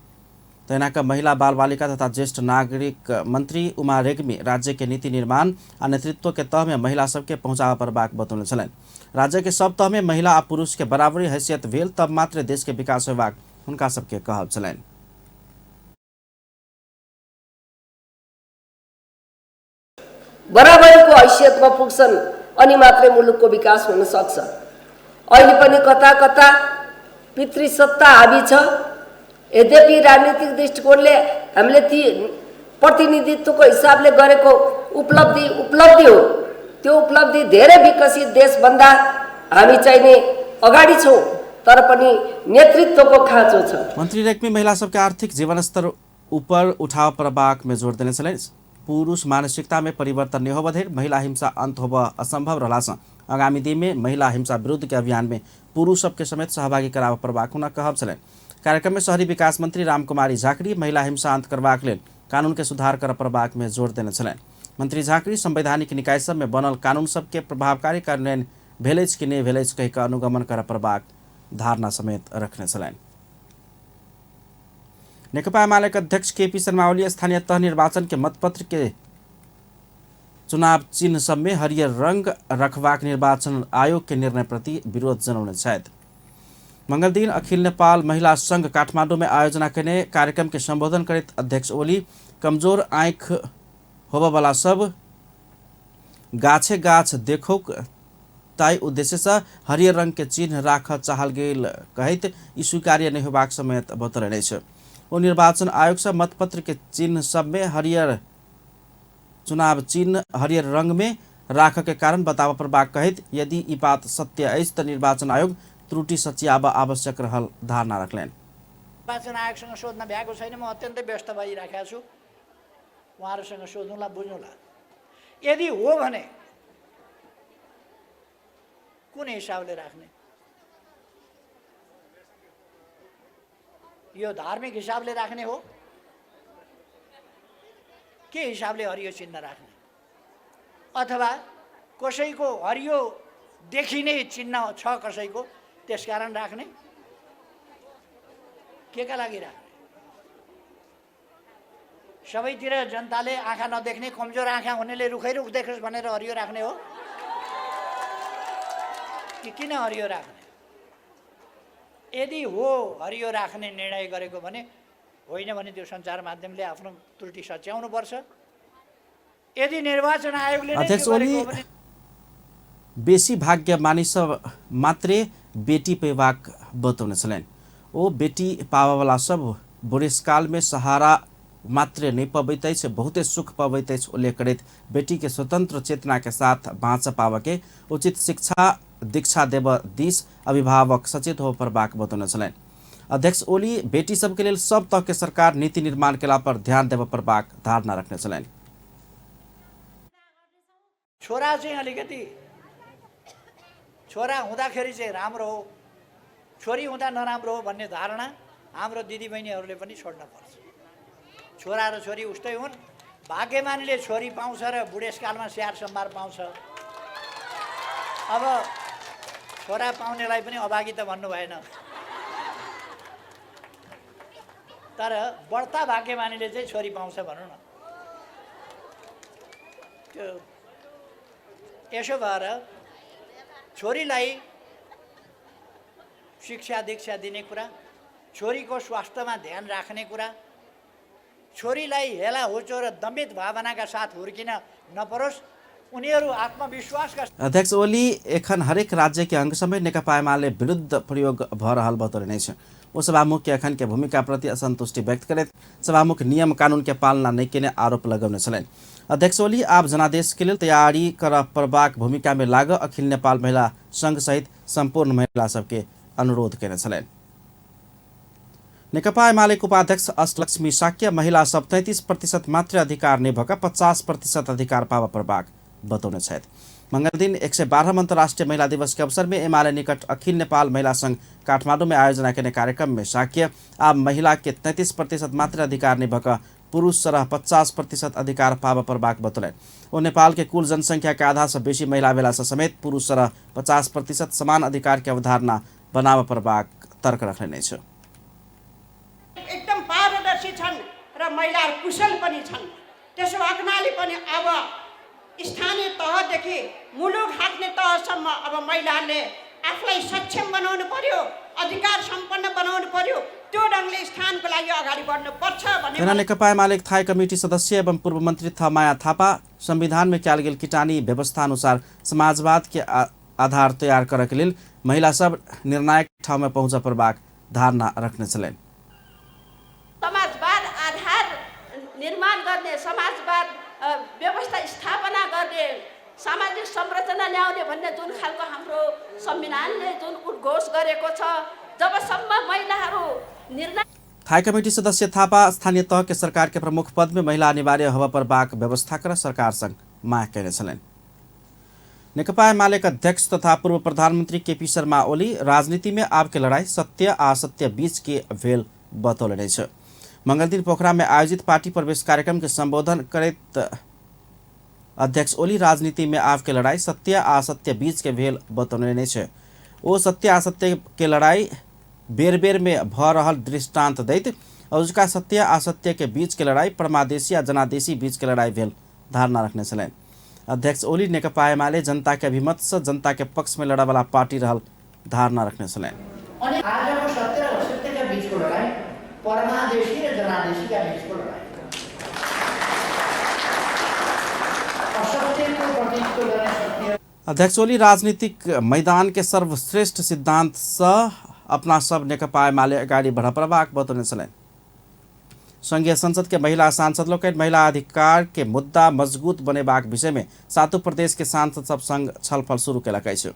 तैनाका महिला बाल बालिका तथा ज्येष्ठ नागरिक मंत्री उमा रेग्मी राज्य के नीति निर्माण आ नेतृत्व के तह में महिला सबके पहुंचावा पर बात बतौने छलनि। राज्य के सब तह में महिला आ पुरुष के बराबरी हैसियत भेल तब मात्र देश के विकास होबाक हुनका सबके कहब छलनि। बराबरीको हैसियतमा पुग्छन् अनि मात्रै मुलुकको विकास हुन सक्छ। अहिले पनि कता कता पितृसत्ता हाबी छ। यद्यपि राजनीतिक दृष्टिकोणले हामीले ती प्रतिनिधित्वको हिसाबले गरेको उपलब्धि हो। त्यो उपलब्धि धेरै विकसित देशभन्दा हामी चाहिने अगाडि छौँ, तर पनि नेतृत्वको खाँचो छ। मंत्री रेग्मी महिला सबके आर्थिक जीवन स्तर ऊपर उठाव प्रभाग में जोड़ देने छलनि। पुरुष मानसिकता में परिवर्तन नहीं होबधेर महिला हिंसा अंत होब असंभव रहला से आगामी दिन में महिला हिंसा विरुद्ध के अभियान में पुरुष सबके समेत सहभागी कराव प्रभाग हुन कहब छलनि। कार्यक्रम में शहरी विकास मंत्री रामकुमारी झाँक्री महिला हिंसा अंत करबाक लेल कानून के सुधार कर प्रभाग में जोड़ देने छलनि। मंत्री झाँक्री संवैधानिक निकाय सब में बनल कानून सबके प्रभावकारी कार्यान्वयन भेलैछ कि नहीं भेलैछ कहि के अनुगमन कर प्रभाग धारणा समेत रखने छलनि। नेकपा एमाले अध्यक्ष केपी शर्मा ओली स्थानीय तह निर्वाचन के मतपत्र के चुनाव चिन्ह सब में हरियर रंग रखबाक निर्वाचन आयोग के निर्णय प्रति विरोध जनाउने छथि। मंगल दिन अखिल नेपाल महिला संघ काठमाडौँ में आयोजना करने कार्यक्रम के संबोधन करते अध्यक्ष ओली कमजोर आँख होबवाला सब गाछे गाछ देखो ताई उद्देश्य से हरियर रंग के चिन्ह राख चाहल गेल कहत ई स्वीकार्य नहीं होबाक समेत बतौलनि छ। ओ निर्वाचन आयोग से मतपत्र के चिन्ह सब में हरियर चुनाव चिन्ह हरियर रंग में राख के कारण बतावा पर बात कहत यदि ई बात सत्य अछि त निर्वाचन आयोग त्रुटि सच्याब आवश्यक रहल धारणा रखलनि। निर्वाचन आयोगसँग सोध्न भ्याएको छैन। म अत्यन्तै व्यस्त भइराखेको छु। उहाँहरूसँग सोध्नुला बुझ्नुला। यदि हो भने कुन हिसाबले राख्ने? यो धार्मिक हिसाबले राख्ने हो के हिसाबले हरियो चिन्ह राख्ने? अथवा कसैको हरियो देखिने चिन्ह छ कसैको त्यसकारण राख्ने? के का लागि राख्ने? सबैतिर जनताले आँखा नदेख्ने कमजोर आँखा हुनेले रुखै रुख देखोस् भनेर हरियो राख्ने हो कि किन हरियो राख्ने? यदि हो हरियो राख्ने निर्णय गरेको भने होइन भने त्यो सञ्चार माध्यमले आफ्नो त्रुटि सच्याउनु पर्छ। यदि निर्वाचन आयोगले अध्यक्ष ओली बेसी भाग्य मानिस मात्रै बेटी पेवाक बतौने छलनि। ओ बेटी पावावाला सब बुढ़ेसकाल में सहारा मात्र नहीं पबैत बहुते सुख पबैत उल्लेख करते बेटी के स्वतंत्र चेतना के साथ बाँच पावके उचित शिक्षा दीक्षा देव दिश अभिभावक सचेत हो पर बाक बतौने छलनि। अध्यक्ष ओली बेटी सबके लेल सब तह के सरकार नीति निर्माण केला पर ध्यान देव पर बाक धारणा रखने छलनि। छोरा चाहिँ अलिकति छोरा हुँदाखेरि चाहिँ राम्रो हो, छोरी हुँदा नराम्रो हो भन्ने धारणा हाम्रो दिदीबहिनीहरूले पनि छोड्न पर्छ। छोरा र छोरी उस्तै हुन्। भाग्यमानीले छोरी पाउँछ र बुढेसकालमा स्याहार सम्भार पाउँछ। अब छोरा पाउनेलाई पनि अभागी त भन्नु भएन, तर बढ्ता भाग्यमानीले चाहिँ छोरी पाउँछ भनौँ न। त्यो यसो भएर छोरीलाई शिक्षा दीक्षा दिने कुरा, छोरीको स्वास्थ्यमा ध्यान राख्ने कुरा, छोरीलाई हेला होचो र दम्भित भावनाका साथ हुर्किन नपरोस्, उनीहरू आत्मविश्वासका। अध्यक्ष ओली एखन हरेक राज्य के अंग समेत नेकपा एमाले विरुद्ध प्रयोग भ रहल बतौलनि छ। ओ सभामुख के एखन के भूमिका प्रति असंतुष्टि व्यक्त करते सभामुख नियम कानून के पालना नहीं केने आरोप लगौने छलनि। अध्यक्ष ओली आप जनादेश के लिए तैयारी कर प्रभाग भूमिका में लाग अखिल नेपाल महिला संघ सहित संपूर्ण महिला सबके अनुरोध केने छलनि। नेकपा एमालेको उपाध्यक्ष अष्टलक्ष्मी साक्य महिला सब 33% मात्र अधिकार नै भएका 50% अधिकार पावा प्रभाग बताउने छन्। मंगल दिन 112 अंतर्राष्ट्रीय महिला दिवस के अवसर में एमाले निकट अखिल नेपाल महिला संघ काठमाडौँ में आयोजना करने कार्यक्रम में साक्य अब महिला के 33% मात्र अधिकार नै भएका पुरुष सरह 50% अधिकार पावा प्रभाग बतौले। वो नेपाल के कुल जनसंख्या के आधा से बेसी महिला बेला समेत पुरुष सरह 50% समान अधिकार की अवधारणा बनावा प्रभाग तर्क रख्ने छ। एकदम पारदर्शी छन् र महिलाहरू कुशल पनि छन्। त्यसो हुनाले पनि अब स्थानीय तहदेखि मुलुक हाँक्ने तहसम्म अब महिलाहरूले आफूलाई सक्षम बनाउनु पर्यो, अधिकार सम्पन्न बनाउनु पर्यो। त्यो ढङ्गले स्थानको लागि अगाडि बढ्नुपर्छ भन्ने नेकपा एमाले थाई कमिटी सदस्य एवं पूर्व मन्त्री थमाया थापा संविधान में क्याल गेल किटानी व्यवस्था अनुसार समाजवाद के आधार तैयार करके लेल महिला सब निर्णायक ठाउँ में पहुँच प्रभाग धारणा रख्ने छन्। समाजवाद आधार निर्माण गर्ने, समाजवाद व्यवस्था स्थापना गर्ने, सामाजिक संरचना ल्याउने भन्ने जुन खालको हाम्रो संविधानले जुन उद्घोष गरेको छ, जबसम्म महिलाहरू निर्णय। थाई कमेटी सदस्य थापा स्थानीय तह के सरकार के प्रमुख पद में महिला अनिवार्य हवा प्रभाग व्यवस्था कर सरकार संग माग करने छन्। नेकपा एमाले अध्यक्ष तथा पूर्व प्रधानमंत्री केपी शर्मा ओली राजनीति में आपके लड़ाई सत्य असत्य बीच के भेल बतौले छ। मंगल दिन पोखरा में आयोजित पार्टी प्रवेश कार्यक्रम के संबोधन करत अध्यक्ष ओली राजनीति में आपके लड़ाई सत्य असत्य बीच के भेल बतौने छ। ओ सत्य असत्य के लड़ाई बेर बेर में भ रहल दृष्टांत दैत उसका सत्य असत्य के बीच के लड़ाई परमादेशी या जनादेशी बीच के लड़ाई भेल धारणा रखने छन्। अध्यक्ष ओली नेकपा एमाले जनता के अभिमत से जनता के पक्ष में लड़ा वाला पार्टी रहल धारणा रखने छन्। आजको सत्य र असत्यका बीचको लडाई परमादेशी र जनादेशीका बीचको लडाई असत्यको प्रतीकको लडाई सत्य। अध्यक्ष ओली राजनीतिक मैदान के सर्वश्रेष्ठ सिद्धांत स अपना सब नेकपा एमाले अगाडि बढ़ प्रभाग बतौने छन्। संघीय संसद के महिला सांसद लोग महिला अधिकार के मुद्दा मजबूत बनेबाक विषय में 7 प्रदेश के सांसद सब संग छलफल शुरू केलकै छ।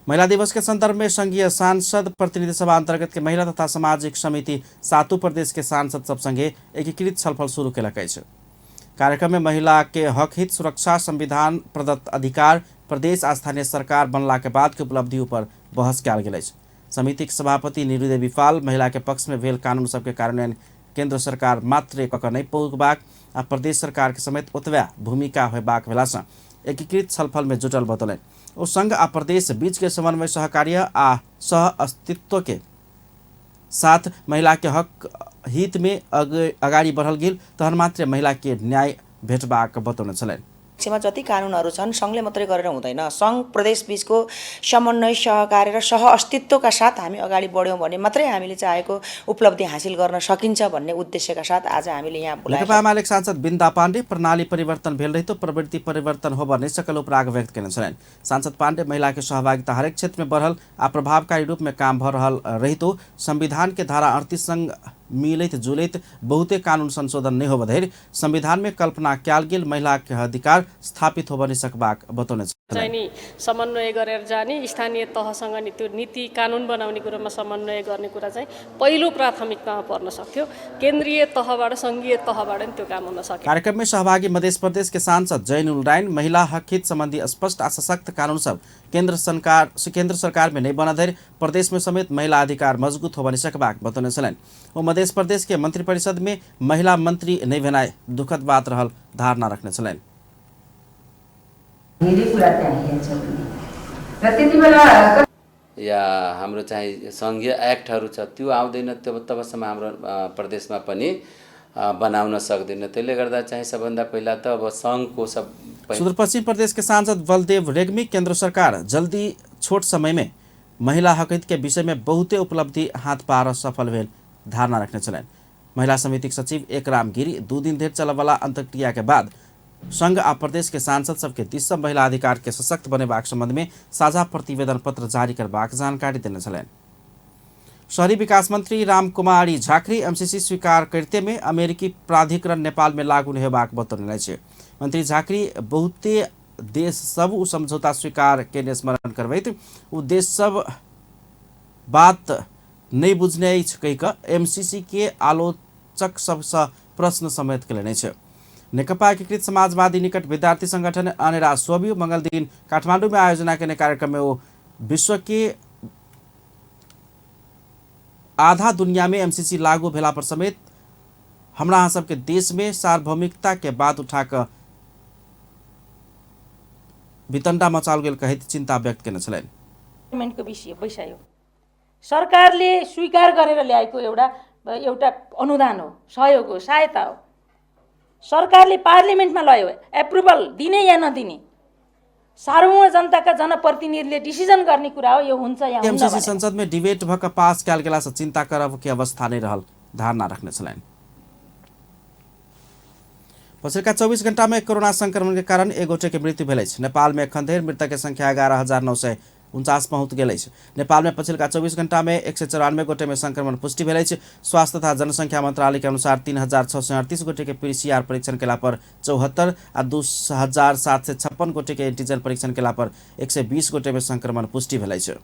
महिला दिवस के संदर्भ में संघीय सांसद प्रतिनिधि सभा अंतर्गत के महिला तथा सामाजिक समिति 7 प्रदेश के सांसद सब संगे एकीकृत छलफल शुरू केलकै छ। कार्यक्रम में महिला के हक हित सुरक्षा, संविधान प्रदत्त अधिकार, प्रदेश आ स्थानीय सरकार बनला के बाद के उपलब्धि पर बहस कयल गेल अछि। समिति के सभापति नीरू देवी पाल महिला के पक्ष में भेल कानून सबके कार्यान्वयन केंद्र सरकार मात्र कक नहीं पुगबाक आ प्रदेश सरकार के समेत ओतबा भूमिका होबाक भेला सँ एकीकृत छलफल में जुटल बतौलनि। ओ संघ आ प्रदेश बीच के समन्वय सहकार्य आ सह अस्तित्व के साथ महिला के हक हित में अगाडि बढ़ल गेल तहन मात्र महिला के न्याय भेटबाक बतौने छलनि। पक्षमा जति कानुनहरू छन् सङ्घले मात्रै गरेर हुँदैन। सङ्घ प्रदेश बीचको समन्वय सहकार्य र सह अस्तित्वका साथ हामी अगाडि बढ्यौँ भने मात्रै हामीले चाहेको उपलब्धि हासिल गर्न सकिन्छ भन्ने उद्देश्यका साथ आज हामीले यहाँ बोलाएका नेकपा एमाले सांसद बिन्दा पाण्डे प्रणाली परिवर्तन भेल रही तो प्रवृत्ति परिवर्तन हो भन्ने सकल उपराग व्यक्त करने छन्। सांसद पाण्डे महिला के सहभागिता हरेक क्षेत्र में बढ़ल आ प्रभावकारी रूप में काम भ रहल रही तो संविधान के धारा 38 संग मिलित जुलित बहुते कानून संशोधन नहीं हो बधेर संविधान में कल्पना क्याल गेल महिला के अधिकार स्थापित हो बनि सकबाक बतौने चाहिँ समन्वय गरेर जाने स्थानीय तहसँग नि त्यो नीति कानुन बनाउने कुरामा समन्वय गर्ने कुरा चाहिँ पहिलो प्राथमिकतामा पर्न सक्थ्यो। केन्द्रीय तहबाट संघीय तहबाट नि त्यो काम हुन सक्यो। कार्यक्रम में सहभागी मध्य प्रदेश के सांसद जैनुल राइन महिला हक हित संबंधी स्पष्ट आ सशक्त कानून सब केंद्र सरकार में नहीं बना धैर प्रदेश में समेत महिला अधिकार मजबूत हो बनि सकबाक बतौने छन्। वो मध्य प्रदेश के मंत्रिपरिषद में महिला मंत्री नहीं भेनाइ दुखद बात रहल धारणा रखने छन्। या हाम्रो चाहिँ संघीय एक्टहरू छ त्यो आउँदैन तबसम्म हाम्रो प्रदेशमा पनि बनाउन सक्दैन। त्यसले गर्दा चाहिँ सबभन्दा पहिला त अब संघको सब सुदूरपश्चिम प्रदेश के सांसद बलदेव रेग्मी केंद्र सरकार जल्दी छोट समय में महिला हक हित के विषय में बहुते उपलब्धि हाथ पार सफल भेल धारणा रखने छन्। महिला समिति सचिव एकराम गिरी 2 दिन धरि चलवाला अंतर्क्रिया के बाद संघ आ प्रदेश के सांसद सबके दिस महिला अधिकार के सशक्त बनेबाक संबंध में साझा प्रतिवेदन पत्र जारी करबाक जानकारी देने छन्। शहरी विकास मंत्री रामकुमारी झाँक्री एमसीसी स्वीकार करते में अमेरिकी प्राधिकरण नेपाल में लागू नहीं होबाक बतौने छे। मंत्री झाँक्री बहुते देश सब उ समझौता स्वीकार केने स्मरण करबैत उ देश सब बात नहीं बुझने कहि कऽ एमसीसी के आलोचक सबसँ प्रश्न समेत केलनि छै। नेकपा एकीकृत समाजवादी निकट विद्यार्थी संगठन अनेरा सोबियो मंगल दिन काठमांडू में आयोजना केने कार्यक्रम में वो विश्व के आधा दुनिया में एमसीसी लागू भेला पर समेत हमरा अहाँ सबके देश में सार्वभौमिकता के बात उठाकर वितण्डा मचाओल गेल कहैत चिन्ता व्यक्त केने छलनि। पार्लियामेन्टको विषय हो, सरकारले स्वीकार गरेर ल्याएको एउटा अनुदान हो, सहयोग हो, सहायता हो। सरकारले पार्लियामेन्टमा ल्यायो, एप्रुभल दिने या नदिने सार्वभौम जनताका जनप्रतिनिधिले डिसिजन गर्ने कुरा हो, यो हुन्छ या हुन्न। एमसीसी संसद में डिबेट भक पास कयल गेला से चिंता करब के अवस्था नहीं रहल धारणा रखने छलनि। पछिल्का 24 घंटा में कोरोना संक्रमण के कारण एक गोटे के मृत्यु भेल अछि। नेपाल में एखन धरि मृतक के संख्या 11,949 पहुंच गेल अछि। नेपाल में पछिल्का 24 घंटा में 194 गोटे में संक्रमण पुष्टि भेल अछि। स्वास्थ्य तथा जनसंख्या मंत्रालय के अनुसार 3,638 गोटे के पीसीआर परीक्षण केला पर 74 आ 2,756 गोटे के एंटीजन परीक्षण केला पर 120 गोटे में संक्रमण पुष्टि भेल अछि।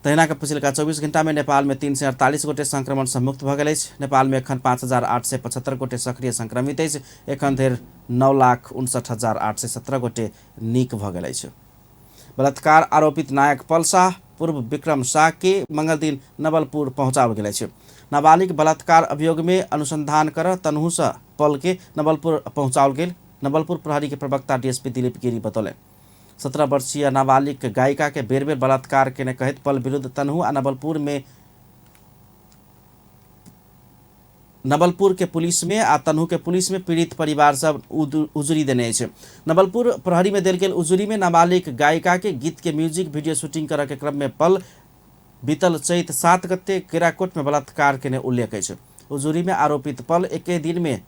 तहिना के पछिल्का 24 घंटा में नेपाल में 348 गोटे संक्रमण से मुक्त भ गेल अछि। नेपाल में एखन 5,875 गोटे सक्रिय संक्रमित अछि। एखन धरि 9,59,817 गोटे नीक भ गेल अछि। बलात्कार आरोपित नायक पल शाह पूर्व विक्रम शाह के मंगल दिन नवलपुर पहुंचाओल गेल अछि। नाबालिग बलात्कार अभियोग में अनुसंधान कर तनहू से पल के नवलपुर पहुंचाओल गेल। नवलपुर प्रहरी के प्रवक्ता डीएसपी दिलीप गिरी बतौले 17 वर्षीय नाबालिग गायिका के बेर बेर बलात्कार केने कहत पल विरुद्ध तनहू आ नवलपुर के पुलिस में आ तनहू के पुलिस में पीड़ित परिवार सब उजुरी देने छै। नवलपुर प्रहरी में देल गेल उजुरी में नाबालिग गायिका के गीत के म्यूजिक वीडियो शूटिंग करऽ के क्रम में पल बीतल चैत 7 गते केराकोट में बलात्कार केने उल्लेख अछि। उजुरी में आरोपित पल एके दिन में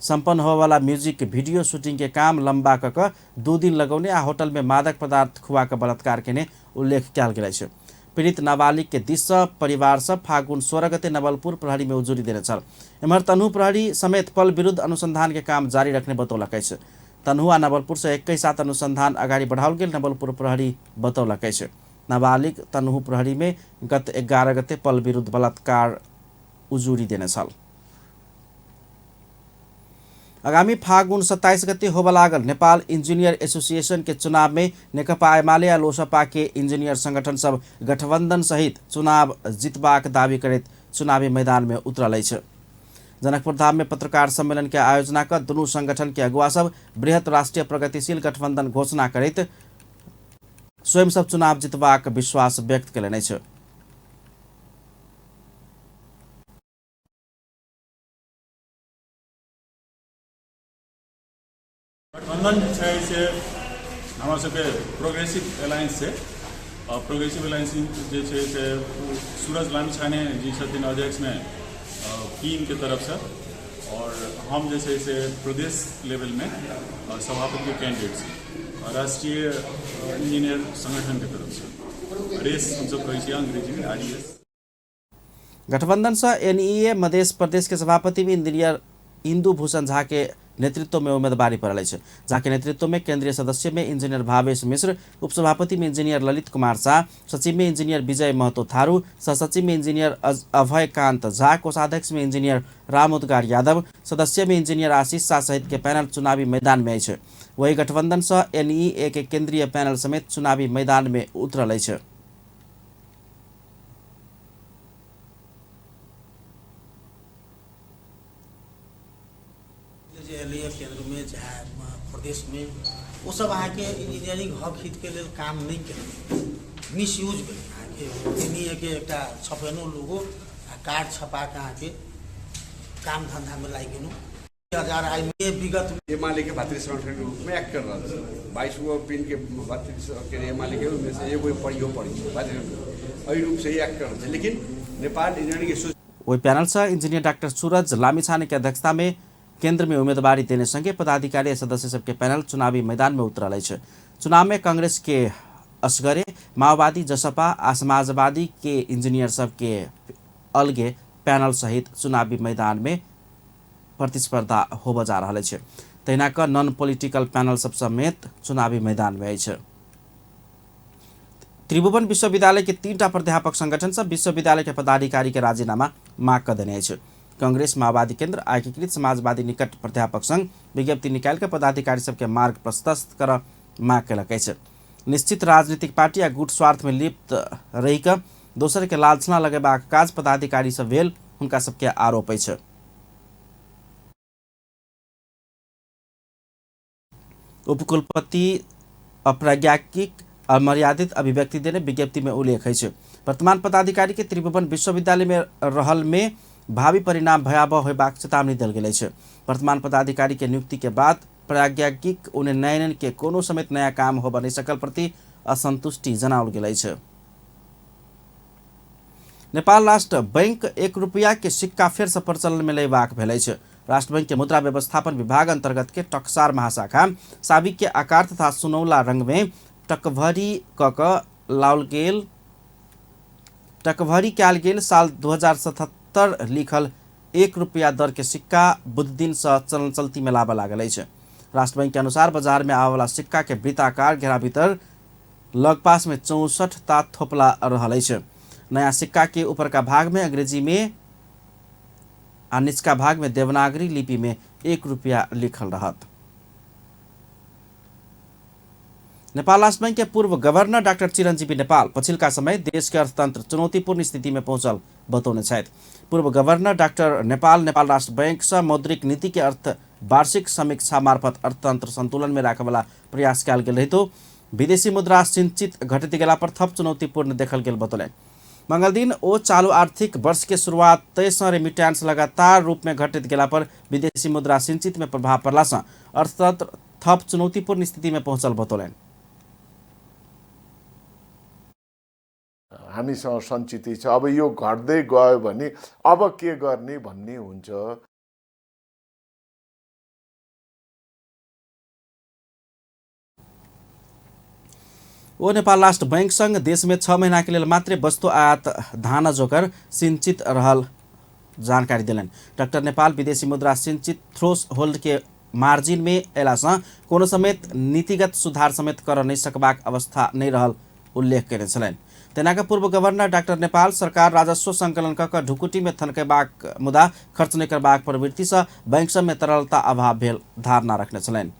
संपन्न होने वाला म्यूजिक वीडियो शूटिंग के काम लंबा कऽ 2 दिन लगौने आ होटल में मादक पदार्थ खुआ के बलात्कार केने उल्लेख कयल गेल अछि। पीड़ित नाबालिग के दिस परिवार सब फागुन 16 गते नवलपुर प्रहरी में उजुरी देने छल। एम्हर तनहू प्रहरी समेत पल विरुद्ध अनुसंधान के काम जारी रखने बतौलक अछि। तनहू आ नवलपुर से एक साथ अनुसंधान आगाड़ी बढ़ाओल गेल नवलपुर प्रहरी बतौलक अछि। नाबालिग तनहू प्रहरी में गत 11 गते पल विरुद्ध बलात्कार उजुरी देने छल। आगामी फागुन 27 गते होबे लागल नेपाल इंजीनियर एसोसिएशन के चुनाव में नेकपा एमाले आ लोसपा के इंजीनियर संगठन सब गठबंधन सहित चुनाव जीतबाक दावी करैत चुनावी मैदान में उतरल अछि। जनकपुर धाम में पत्रकार सम्मेलन के आयोजना कर दुनू संगठन के अगुवा सब बृहत राष्ट्रीय प्रगतिशील गठबंधन घोषणा करैत स्वयं सब चुनाव जीतबाक विश्वास व्यक्त कयलनि अछि। गठबंधन से हमारे सबके प्रोग्रेसिव एलायंस से प्रोग्रेसिव एलायंस जे छै से सूरज लामिछाने जी छथिन अध्यक्ष में टीम के तरफ से, और हम जे छै से प्रदेश लेवल में सभापति के कैंडिडेट छी राष्ट्रीय इंजीनियर संगठन के तरफ से रेस हम सब कहै छी अंग्रेजी में आरईएस। गठबंधन से एनईए मध्य प्रदेश के सभापति में इंजीनियर इंदु भूषण झा के नेतृत्व में उम्मीदवारी पड़ल अछि। झा के नेतृत्व में केंद्रीय सदस्य में इंजीनियर भावेश मिश्र, उपसभापति में इंजीनियर ललित कुमार शाह, सचिव में इंजीनियर विजय महतो थारू, सहसचिव में इंजीनियर अभय कांत झा, कोषाध्यक्ष में इंजीनियर राम उद्गार यादव, सदस्य में इंजीनियर आशीष शाह सहित के पैनल चुनावी मैदान में अछि। वही गठबंधन से एनईए के केंद्रीय पैनल समेत चुनावी मैदान में उतरल अछि। केंद्र में चाहे प्रदेश में वो सब अहाँ के इंजीनियरिंग हक हित के लिए काम नहीं केलक, मिसयूज भेल। अहाँ के एनईए के एक छपेनो लोगो कार्ड छपा के अहाँ के काम धंधा में लाई गेलू 2000 आई में विगत एमाले के भातृ संगठन के रूप में एक्ट कर रहा था। 22 गो पिन के भातृ के एमाले के में से एगो पड़ी रूप से ही एक्ट कर रहा था। लेकिन नेपाल इंजीनियरिंग वही पैनल से इंजीनियर डॉक्टर सूरज लामिछाने की अध्यक्षता में केंद्र में उम्मीदवारी देने संगे पदाधिकारी सदस्य सबके पैनल चुनावी मैदान में उतरल अछि। चुनाव में कांग्रेस के असगरे, माओवादी, जसपा आ समाजवादी के इंजीनियर सबके अलगे पैनल सहित चुनावी मैदान में प्रतिस्पर्धा होबे जा रहल अछि। तहिना क नॉन पॉलिटिकल पैनल सब समेत चुनावी मैदान में अछि। त्रिभुवन विश्वविद्यालय के 3टा प्राध्यापक संगठन से विश्वविद्यालय के पदाधिकारी के राजीनामा माग कर देने है। कांग्रेस, माओवादी केंद्र, एकीकृत समाजवादी निकट प्राध्यापक संघ विज्ञप्ति निकाल के पदाधिकारी सबके मार्ग प्रशस्त कर माग कलक है। निश्चित राजनीतिक पार्टी या गुट स्वार्थ में लिप्त रही दोसर के लालछना लगेबाक काज पदाधिकारी सब भेल हुनका सबके आरोप है। उपकुलपति अप्राज्ञिक अमर्यादित अभिव्यक्ति देने विज्ञप्ति में उल्लेख है। वर्तमान पदाधिकारी के त्रिभुवन विश्वविद्यालय में रहल में भावी परिणाम भयावह होबाक चेतावनी दिल गेल है। वर्तमान पदाधिकारी के नियुक्ति के बाद प्राज्ञिक उन्नयन के कोनो समेत नया काम हो बनी सकल प्रति असंतुष्टि जनाओल गेल है। नेपाल राष्ट्र बैंक 1 रुपया के सिक्का फेर से प्रचलन में लेबाक भेल है। राष्ट्र बैंक के मुद्रा व्यवस्थापन विभाग अंतर्गत के टकसार महाशाखा साबिक के आकार तथा सुनौला रंग में टकभरी कैल गेल साल 2077 लिखल 1 रुपया दर के सिक्का बुध दिन से चलन चलती में लाबा लागल है। राष्ट्र बैंक के अनुसार बाजार में आवे वाला सिक्का के वृत्ताकार घेरा भीतर लगपास में 64 ता थोपला रहल है। नया सिक्का के ऊपर का भाग में अंग्रेजी में और निचका भाग में देवनागरी लिपि में 1 रुपया लिखल रहत। नेपाल राष्ट्र बैंक के पूर्व गवर्नर डाक्टर चिरंजीवी नेपाल पछिल्का समय देश के अर्थतंत्र चुनौतीपूर्ण स्थिति में पहुंचल बतौने छथि। पूर्व गवर्नर डाक्टर नेपाल राष्ट्र बैंक से मौद्रिक नीति के अर्थ वार्षिक समीक्षा मार्फत अर्थतंत्र संतुलन में राखे वाला प्रयास कयल गेल रहितो विदेशी मुद्रा सिंचित घटती गेला पर थप चुनौतीपूर्ण देखल गेल बतौले। मंगल दिन ओ चालू आर्थिक वर्ष के शुरुआत तय से रेमिटेंस लगातार रूप में घटित गेला पर विदेशी मुद्रा सिंचित में प्रभाव पड़ला से अर्थतंत्र थप चुनौतीपूर्ण स्थिति में पहुंचल बतौलेन। हामीसँग सञ्चित छ। अब यो घट्दै गयो भने अब के गर्ने भन्ने हुन्छ। ओ नेपाल राष्ट्र बैंक संघ देश में 6 महीना के लिए मात्र वस्तु आयात धान जोकर सिंचित रहल जानकारी दिलन। डॉक्टर नेपाल विदेशी मुद्रा सिंचित थ्रोस होल्ड के मार्जिन में एला से कोनो समेत नीतिगत सुधार समेत कर नहीं सकबाक अवस्था नहीं रहल उल्लेख कयने छलनि। तेनाका पूर्व गवर्नर डाक्टर नेपाल सरकार राजस्व संकलन कर ढुकुटी में थनकेबाक मुदा खर्च नहीं करबाक प्रवृत्ति से बैंक सब में तरलता अभाव भेल धारणा रखने छलनि।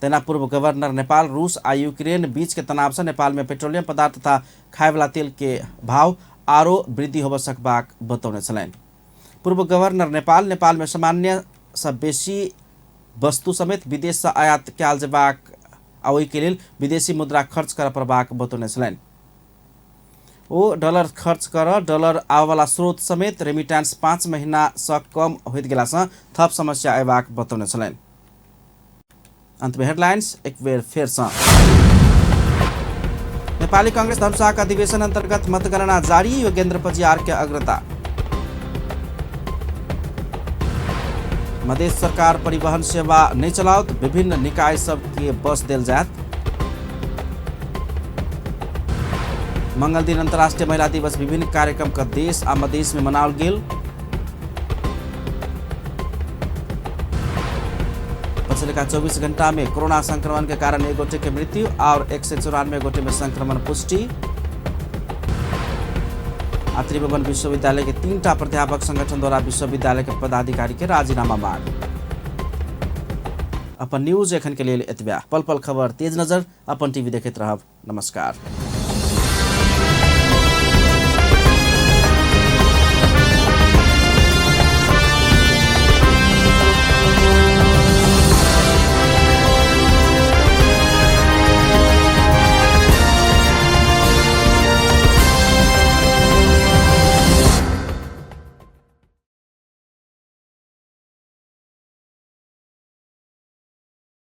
तेना पूर्व गवर्नर नेपाल रूस आ यूक्रेन बीच के तनाव से नेपाल में पेट्रोलियम पदार्थ तथा खाए वाला तेल के भाव आरो वृद्धि हो सकबाक बतौने छलनि। पूर्व गवर्नर नेपाल में सामान्य से बेसी वस्तु समेत विदेश से आयात कयल जेबाक आ ओहि के लेल विदेशी मुद्रा खर्च कर पड़बाक बतौने छलनि। ओ डॉलर खर्च कर डॉलर आवाला स्रोत समेत रेमिटेंस 5 महीना से कम होइत गेला से थप समस्या अयबाक बतौने छलनि। अंत में हेडलाइंस एक बेर फेर से। नेपाली कांग्रेस धनुषाक अधिवेशन अंतर्गत मतगणना जारी, योगेन्द्र पजियार के अग्रता। मधेश सरकार परिवहन सेवा नहीं चलाओत, विभिन्न निकाय सब के बस देल जात। मंगल दिन अंतर्राष्ट्रीय महिला दिवस विभिन्न कार्यक्रम का देश आ मधेश में मनाओल गेल। पिछले 24 घंटा में कोरोना संक्रमण के कारण 1 गोटे के मृत्यु और 194 गोटे में संक्रमण पुष्टि। त्रिभुवन विश्वविद्यालय के 3टा प्राध्यापक संगठन द्वारा विश्वविद्यालय के पदाधिकारी के राजीनामा मांग। अपन न्यूज एखन के लिए एतबे। पल पल खबर तेज नजर अपन टीवी देखते रहब। नमस्कार।